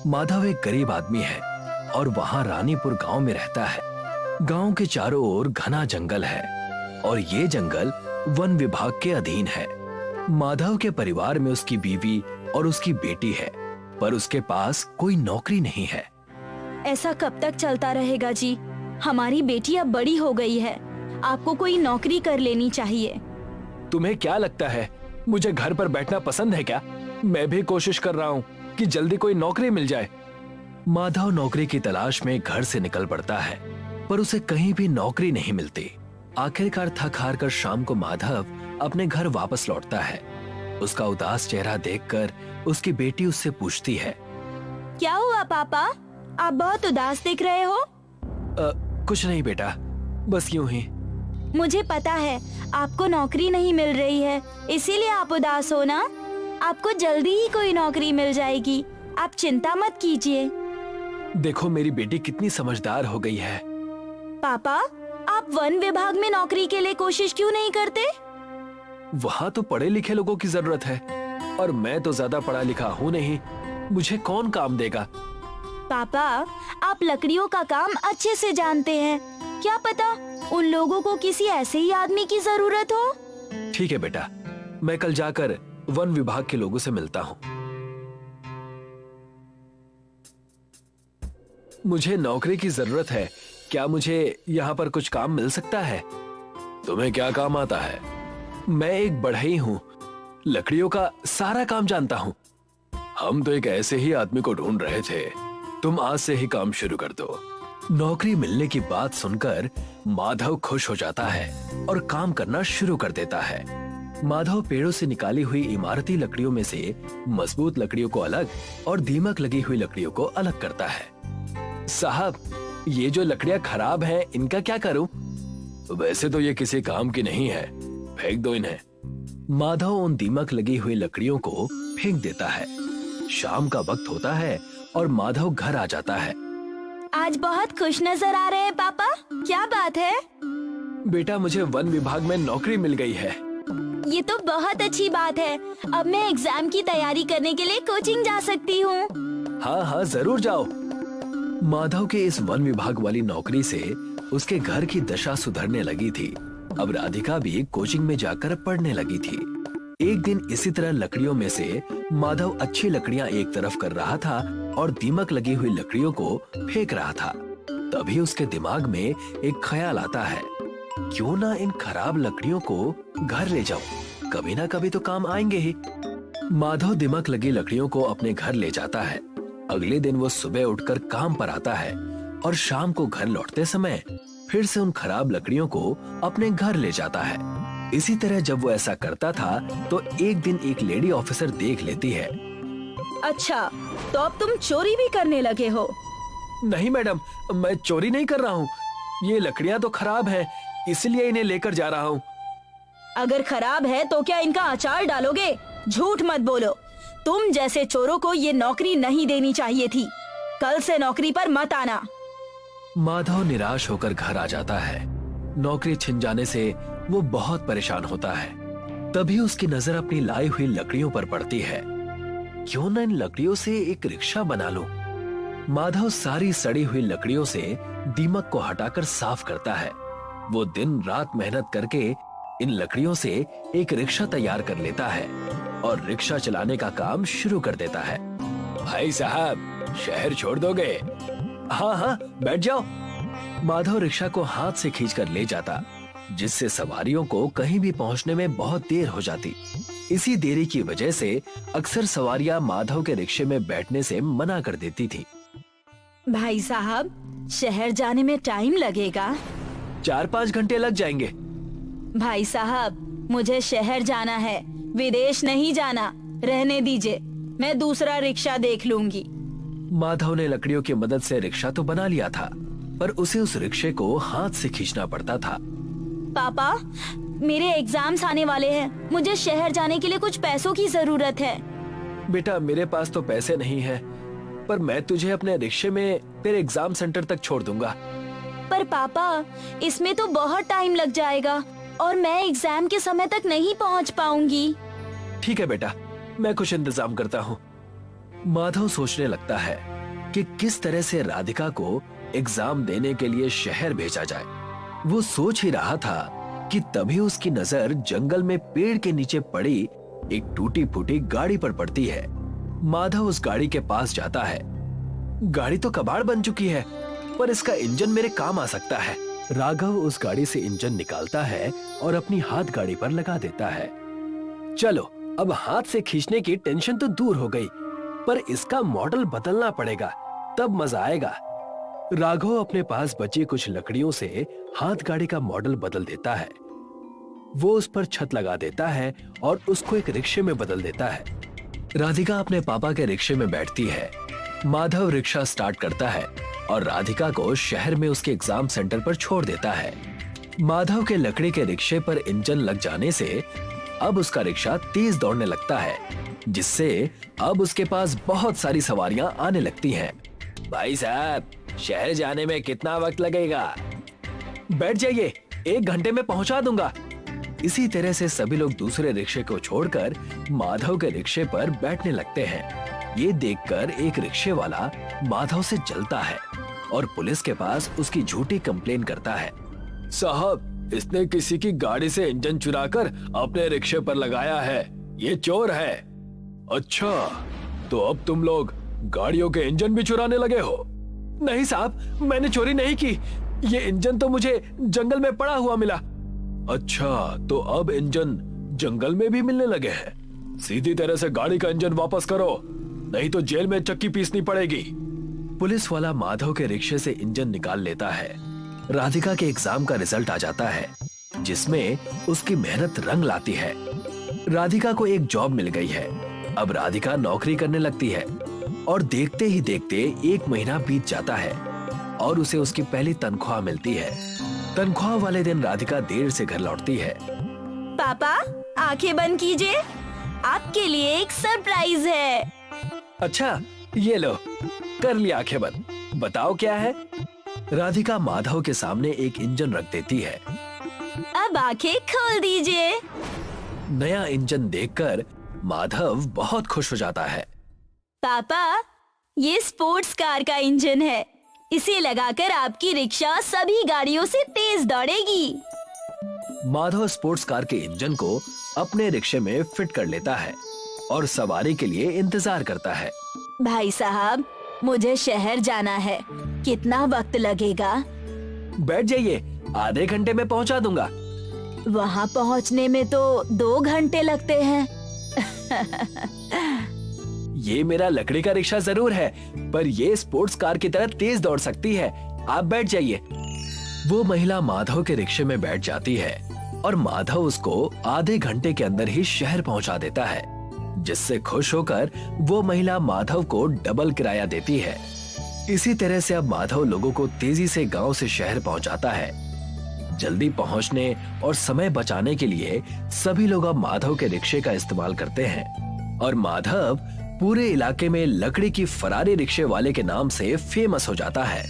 माधव एक गरीब आदमी है और वहाँ रानीपुर गांव में रहता है। गांव के चारों ओर घना जंगल है और ये जंगल वन विभाग के अधीन है। माधव के परिवार में उसकी बीवी और उसकी बेटी है, पर उसके पास कोई नौकरी नहीं है। ऐसा कब तक चलता रहेगा जी? हमारी बेटी अब बड़ी हो गई है, आपको कोई नौकरी कर लेनी चाहिए। तुम्हें क्या लगता है मुझे घर पर बैठना पसंद है क्या? मैं भी कोशिश कर रहा हूँ कि जल्दी कोई नौकरी मिल जाए। माधव नौकरी की तलाश में घर से निकल पड़ता है, पर उसे कहीं भी नौकरी नहीं मिलती। आखिरकार थक हार कर शाम को माधव अपने घर वापस लौटता है। उसका उदास चेहरा देखकर उसकी बेटी उससे पूछती है, क्या हुआ पापा, आप बहुत उदास दिख रहे हो? कुछ नहीं बेटा, बस यूं ही। मुझे पता है आपको नौकरी नहीं मिल रही है, इसीलिए आप उदास हो ना। आपको जल्दी ही कोई नौकरी मिल जाएगी, आप चिंता मत कीजिए। देखो मेरी बेटी कितनी समझदार हो गई है। पापा, आप वन विभाग में नौकरी के लिए कोशिश क्यों नहीं करते? वहाँ तो पढ़े लिखे लोगों की जरूरत है और मैं तो ज्यादा पढ़ा लिखा हूँ नहीं, मुझे कौन काम देगा? पापा, आप लकड़ियों का काम अच्छे से जानते हैं, क्या पता उन लोगों को किसी ऐसे ही आदमी की जरूरत हो। ठीक है बेटा, मैं कल जाकर वन विभाग के लोगों से मिलता हूँ। मुझे नौकरी की जरूरत है, क्या मुझे यहाँ पर कुछ काम मिल सकता है? तुम्हें क्या काम आता है? मैं एक बढ़ई हूँ, लकड़ियों का सारा काम जानता हूँ। हम तो एक ऐसे ही आदमी को ढूंढ रहे थे, तुम आज से ही काम शुरू कर दो। नौकरी मिलने की बात सुनकर माधव खुश हो जाता है और काम करना शुरू कर देता है। माधव पेड़ों से निकाली हुई इमारती लकड़ियों में से मजबूत लकड़ियों को अलग और दीमक लगी हुई लकड़ियों को अलग करता है। साहब, ये जो लकड़ियां खराब हैं, इनका क्या करूं? वैसे तो ये किसी काम की नहीं है, फेंक दो इन्हें। माधव उन दीमक लगी हुई लकड़ियों को फेंक देता है। शाम का वक्त होता है और माधव घर आ जाता है। आज बहुत खुश नजर आ रहे हैं पापा, क्या बात है? बेटा, मुझे वन विभाग में नौकरी मिल गई है। ये तो बहुत अच्छी बात है, अब मैं एग्जाम की तैयारी करने के लिए कोचिंग जा सकती हूँ। हाँ हाँ, जरूर जाओ। माधव के इस वन विभाग वाली नौकरी से उसके घर की दशा सुधरने लगी थी। अब राधिका भी कोचिंग में जाकर पढ़ने लगी थी। एक दिन इसी तरह लकड़ियों में से माधव अच्छी लकड़ियां एक तरफ कर रहा था और दीमक लगी हुई लकड़ियों को फेंक रहा था। तभी उसके दिमाग में एक ख्याल आता है, क्यों ना इन खराब लकड़ियों को घर ले जाऊं, कभी ना कभी तो काम आएंगे ही। माधव दीमक लगी लकड़ियों को अपने घर ले जाता है। अगले दिन वो सुबह उठकर काम पर आता है और शाम को घर लौटते समय फिर से उन खराब लकड़ियों को अपने घर ले जाता है। इसी तरह जब वो ऐसा करता था तो एक दिन एक लेडी ऑफिसर देख लेती है। अच्छा, तो अब तुम चोरी भी करने लगे हो? नहीं मैडम, मैं चोरी नहीं कर रहा हूँ, ये लकड़ियाँ तो खराब हैं, इसलिए इन्हें लेकर जा रहा हूँ। अगर खराब है तो क्या इनका अचार डालोगे? झूठ मत बोलो, तुम जैसे चोरों को ये नौकरी नहीं देनी चाहिए थी। कल से नौकरी पर मत आना। माधव निराश होकर घर आ जाता है। नौकरी छिन जाने से वो बहुत परेशान होता है। तभी उसकी नजर अपनी लाई हुई लकड़ियों पर पड़ती है। क्यों न इन लकड़ियों से एक रिक्शा बना लूं? माधव सारी सड़ी हुई लकड़ियों से दीमक को हटाकर साफ करता है। वो दिन रात मेहनत करके इन लकड़ियों से एक रिक्शा तैयार कर लेता है और रिक्शा चलाने का काम शुरू कर देता है। भाई साहब, शहर छोड़ दोगे? हाँ हाँ, बैठ जाओ। माधव रिक्शा को हाथ से खींचकर ले जाता, जिससे सवारियों को कहीं भी पहुंचने में बहुत देर हो जाती। इसी देरी की वजह से अक्सर सवारियां माधव के रिक्शे में बैठने से मना कर देती थी। भाई साहब, शहर जाने में टाइम लगेगा। 4-5 घंटे लग जाएंगे। भाई साहब, मुझे शहर जाना है, विदेश नहीं जाना। रहने दीजिए, मैं दूसरा रिक्शा देख लूंगी। माधव ने लकड़ियों की मदद से रिक्शा तो बना लिया था, पर उसे उस रिक्शे को हाथ से खींचना पड़ता था। पापा, मेरे एग्जाम्स आने वाले हैं, मुझे शहर जाने के लिए कुछ पैसों की जरूरत है। बेटा, मेरे पास तो पैसे नहीं हैं, पर मैं तुझे अपने रिक्शे में तेरे एग्जाम सेंटर तक छोड़ दूंगा। पर पापा, इसमें तो बहुत टाइम लग जाएगा और मैं एग्जाम के समय तक नहीं पहुंच पाऊंगी। ठीक है बेटा, मैं कुछ इंतजाम करता हूँ। माधव सोचने लगता है, कि किस तरह से राधिका को एग्जाम देने के लिए शहर भेजा जाए। वो सोच ही रहा था कि तभी उसकी नजर जंगल में पेड़ के नीचे पड़ी एक टूटी फूटी गाड़ी पर पड़ती है। माधव उस गाड़ी के पास जाता है। गाड़ी तो कबाड़ बन चुकी है, पर इसका इंजन मेरे काम आ सकता है। राघव उस गाड़ी से इंजन निकालता है और अपनी हाथ गाड़ी पर लगा देता है। चलो, अब हाथ से खींचने की टेंशन तो दूर हो गई, पर इसका मॉडल बदलना पड़ेगा, तब मजा आएगा। राघव अपने पास बची कुछ लकड़ियों से हाथ गाड़ी का मॉडल बदल देता है। वो उस पर छत लगा देता है और उसको एक रिक्शे में बदल देता है। राधिका अपने पापा के रिक्शे में बैठती है। माधव रिक्शा स्टार्ट करता है और राधिका को शहर में उसके एग्जाम सेंटर पर छोड़ देता है। माधव के लकड़ी के रिक्शे पर इंजन लग जाने से अब उसका रिक्शा तेज दौड़ने लगता है, जिससे अब उसके पास बहुत सारी सवारियां आने लगती हैं। भाई साहब, शहर जाने में कितना वक्त लगेगा? बैठ जाइए, 1 घंटे में पहुंचा दूंगा। इसी तरह से सभी लोग दूसरे रिक्शे को छोड़कर माधव के रिक्शे पर बैठने लगते हैं। ये देखकर एक रिक्शे वाला माधव से जलता है और पुलिस के पास उसकी झूठी कंप्लेन करता है। साहब, इसने किसी की गाड़ी से इंजन चुराकर अपने रिक्शे पर लगाया है, ये चोर है। अच्छा, तो अब तुम लोग गाड़ियों के इंजन भी चुराने लगे हो? नहीं साहब, मैंने चोरी नहीं की, ये इंजन तो मुझे जंगल में पड़ा हुआ मिला। अच्छा, तो अब इंजन जंगल में भी मिलने लगे हैं। सीधी तरह से गाड़ी का इंजन वापस करो, नहीं तो जेल में चक्की पीसनी पड़ेगी। पुलिस वाला माधव के रिक्शे से इंजन निकाल लेता है। राधिका के एग्जाम का रिजल्ट आ जाता है, जिसमें उसकी मेहनत रंग लाती है। राधिका को एक जॉब मिल गई है। अब राधिका नौकरी करने लगती है और देखते ही देखते 1 महीना बीत जाता है और उसे उसकी पहली तनख्वाह मिलती है। तनख्वाह वाले दिन राधिका देर से घर लौटती है। पापा, आंखें बंद कीजिए, आपके लिए एक सरप्राइज है। अच्छा, ये लो, कर लिया आंखें बंद। बताओ क्या है? राधिका माधव के सामने एक इंजन रख देती है। अब आंखें खोल दीजिए। नया इंजन देखकर माधव बहुत खुश हो जाता है। पापा, ये स्पोर्ट्स कार का इंजन है, इसे लगाकर आपकी रिक्शा सभी गाड़ियों से तेज दौड़ेगी। माधव स्पोर्ट्स कार के इंजन को अपने रिक्शे में फिट कर लेता है और सवारी के लिए इंतजार करता है। भाई साहब, मुझे शहर जाना है, कितना वक्त लगेगा? बैठ जाइए, आधे घंटे में पहुंचा दूंगा। वहाँ पहुँचने में तो 2 घंटे लगते हैं। ये मेरा लकड़ी का रिक्शा जरूर है, पर ये स्पोर्ट्स कार की तरह तेज दौड़ सकती है। आप बैठ जाइए। वो महिला माधव के रिक्शे में बैठ जाती है और माधव उसको आधे घंटे के अंदर ही शहर पहुंचा देता है, जिससे खुश होकर वो महिला माधव को डबल किराया देती है। इसी तरह से अब माधव लोगों को तेजी से गांव से शहर पहुंचाता है। जल्दी पहुंचने और समय बचाने के लिए सभी लोग अब माधव के रिक्शे का इस्तेमाल करते हैं और माधव पूरे इलाके में लकड़ी की फरारी रिक्शे वाले के नाम से फेमस हो जाता है।